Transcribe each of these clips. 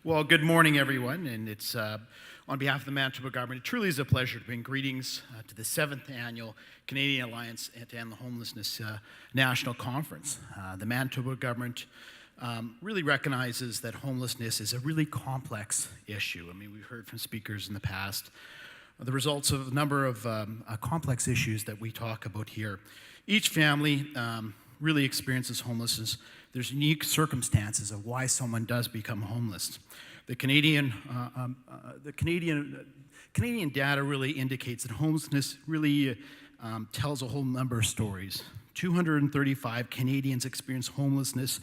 Well, good morning, everyone, and it's on behalf of the Manitoba government, it truly is a pleasure to bring greetings to the 7th Annual Canadian Alliance to End Homelessness National Conference. The Manitoba government really recognizes that homelessness is a really complex issue. I mean, we've heard from speakers in the past the results of a number of complex issues that we talk about here. Each family really experiences homelessness. There's unique circumstances of why someone does become homeless. The Canadian data really indicates that homelessness really tells a whole number of stories. 235 Canadians experience homelessness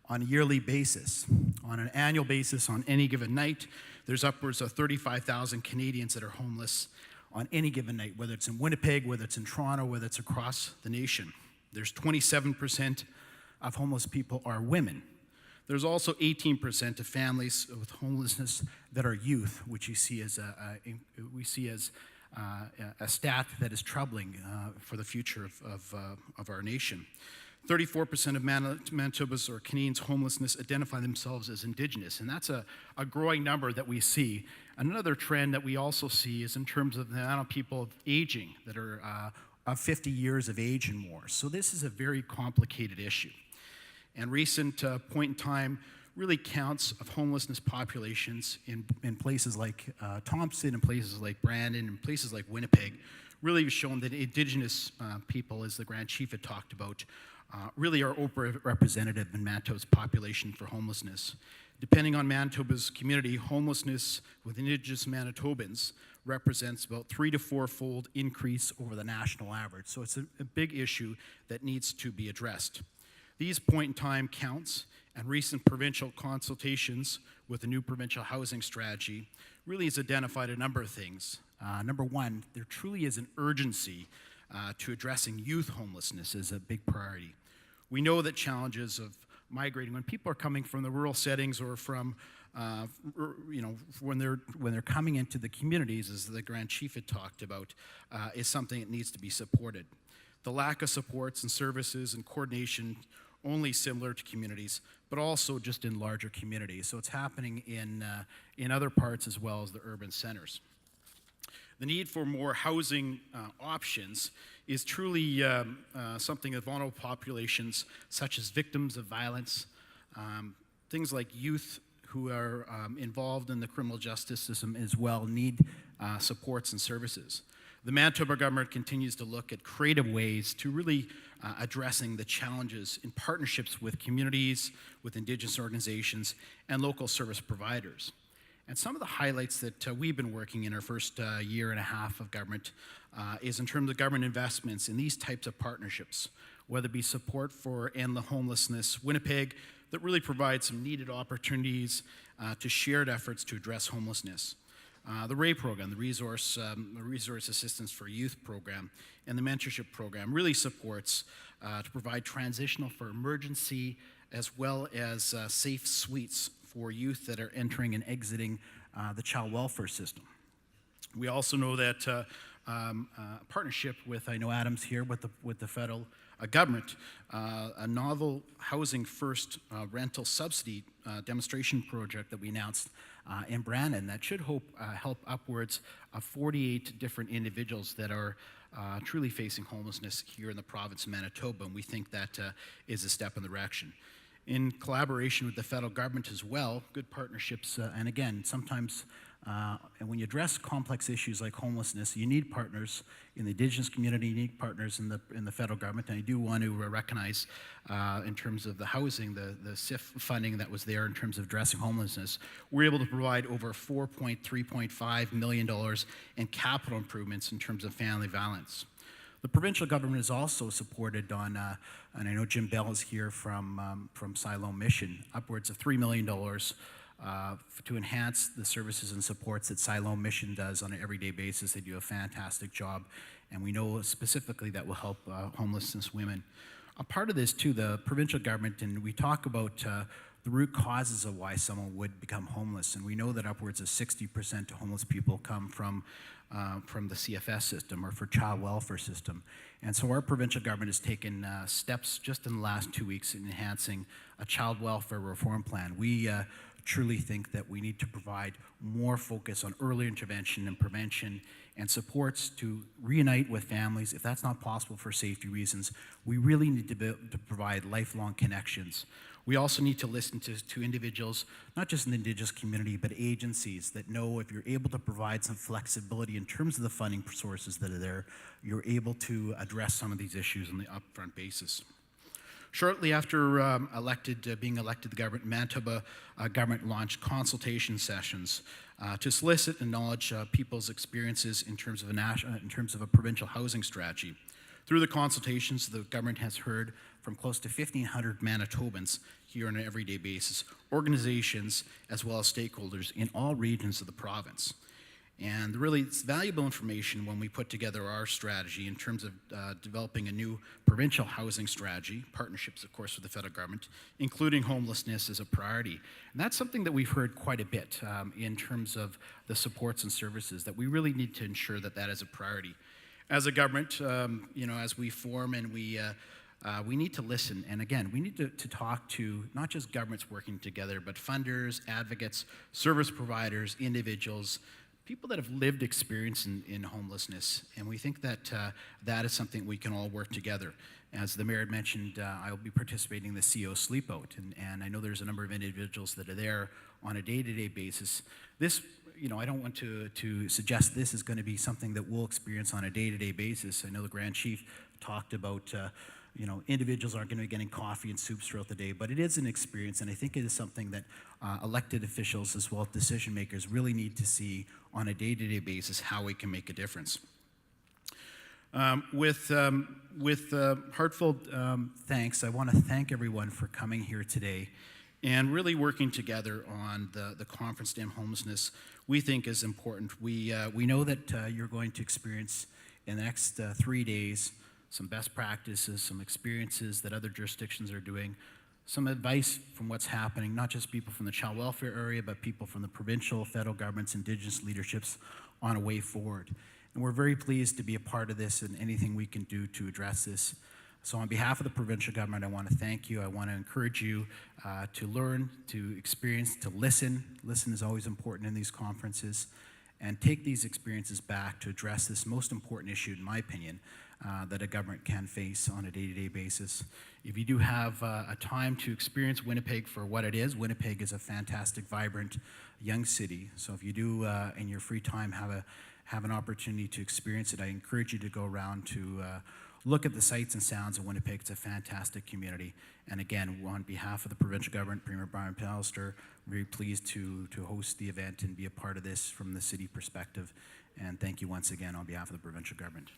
on a yearly basis. On an annual basis, on any given night, there's upwards of 35,000 Canadians that are homeless on any given night, whether it's in Winnipeg, whether it's in Toronto, whether it's across the nation. There's 27% of homeless people are women. There's also 18% of families with homelessness that are youth, which we see as a stat that is troubling for the future of our nation. 34% of Manitoba's or Canadians' homelessness identify themselves as Indigenous, and that's a growing number that we see. Another trend that we also see is in terms of the amount of people aging that are of 50 years of age and more. So this is a very complicated issue. And recent point in time really counts of homelessness populations in places like Thompson, in places like Brandon, in places like Winnipeg, really have shown that Indigenous people, as the Grand Chief had talked about, really are overrepresented in Manitoba's population for homelessness. Depending on Manitoba's community, homelessness with Indigenous Manitobans represents about 3 to 4-fold increase over the national average. So it's a big issue that needs to be addressed. These point-in-time counts and recent provincial consultations with the new provincial housing strategy really has identified a number of things. Number one, there truly is an urgency to addressing youth homelessness as a big priority. We know that challenges of migrating, when people are coming from the rural settings or from, when they're coming into the communities, as the Grand Chief had talked about, is something that needs to be supported. The lack of supports and services and coordination only similar to communities, but also just in larger communities. So it's happening in other parts as well as the urban centers. The need for more housing options is truly something that vulnerable populations, such as victims of violence, things like youth who are involved in the criminal justice system as well, need supports and services. The Manitoba government continues to look at creative ways to really addressing the challenges in partnerships with communities, with Indigenous organizations, and local service providers. And some of the highlights that we've been working in our first year and a half of government is in terms of government investments in these types of partnerships, whether it be support for End Homelessness Winnipeg that really provides some needed opportunities to shared efforts to address homelessness. The RAY program, the Resource Assistance for Youth program, and the Mentorship program really supports to provide transitional for emergency as well as safe suites for youth that are entering and exiting the child welfare system. We also know that partnership with, I know Adam's here, with the federal government, a novel housing first rental subsidy demonstration project that we announced in Brandon that should help upwards of 48 different individuals that are truly facing homelessness here in the province of Manitoba, and we think that is a step in the direction. In collaboration with the federal government as well, good partnerships, and again, sometimes and when you address complex issues like homelessness, you need partners in the Indigenous community, you need partners in the federal government, and I do want to recognize in terms of the housing, the SIF funding that was there in terms of addressing homelessness. We're able to provide over $3.5 million in capital improvements in terms of family violence. The provincial government is also supported on, and I know Jim Bell is here from Siloam Mission, upwards of $3 million to enhance the services and supports that Siloam Mission does on an everyday basis. They do a fantastic job, and we know specifically that will help homelessness women. A part of this too, the provincial government, and we talk about the root causes of why someone would become homeless, and we know that upwards of 60% of homeless people come from the CFS system or for child welfare system. And so our provincial government has taken steps just in the last 2 weeks in enhancing a child welfare reform plan. We truly think that we need to provide more focus on early intervention and prevention and supports to reunite with families. If that's not possible for safety reasons, we really need to provide lifelong connections. We also need to listen to individuals, not just in the Indigenous community, but agencies that know if you're able to provide some flexibility in terms of the funding sources that are there, you're able to address some of these issues on the upfront basis. Shortly after being elected, the government, Manitoba government launched consultation sessions to solicit and acknowledge people's experiences in terms of a provincial housing strategy. Through the consultations, the government has heard from close to 1,500 Manitobans here on an everyday basis, organizations as well as stakeholders in all regions of the province. And really, it's valuable information when we put together our strategy in terms of developing a new provincial housing strategy, partnerships, of course, with the federal government, including homelessness as a priority. And that's something that we've heard quite a bit in terms of the supports and services, that we really need to ensure that that is a priority. As a government, as we form and we need to listen. And again, we need to talk to not just governments working together, but funders, advocates, service providers, individuals, people that have lived experience in homelessness, and we think that that is something we can all work together. As the mayor had mentioned, I will be participating in the CEO Sleepout, and I know there's a number of individuals that are there on a day-to-day basis. This, I don't want to suggest this is going to be something that we'll experience on a day-to-day basis. I know the Grand Chief talked about individuals aren't going to be getting coffee and soups throughout the day, but it is an experience, and I think it is something that elected officials as well as decision makers really need to see on a day-to-day basis how we can make a difference. With heartfelt thanks, I want to thank everyone for coming here today and really working together on the conference to End Homelessness. We think is important. We know that you're going to experience in the next 3 days some best practices, some experiences that other jurisdictions are doing, some advice from what's happening, not just people from the child welfare area, but people from the provincial, federal governments, Indigenous leaderships on a way forward. And we're very pleased to be a part of this and anything we can do to address this. So on behalf of the provincial government, I want to thank you. I want to encourage you to learn, to experience, to listen. Listen is always important in these conferences. And take these experiences back to address this most important issue, in my opinion, that a government can face on a day-to-day basis. If you do have a time to experience Winnipeg for what it is, Winnipeg is a fantastic, vibrant, young city. So if you do, in your free time, have an opportunity to experience it, I encourage you to go around to look at the sights and sounds of Winnipeg. It's a fantastic community. And again, on behalf of the provincial government, Premier Brian Pallister, very pleased to host the event and be a part of this from the city perspective. And thank you once again on behalf of the provincial government.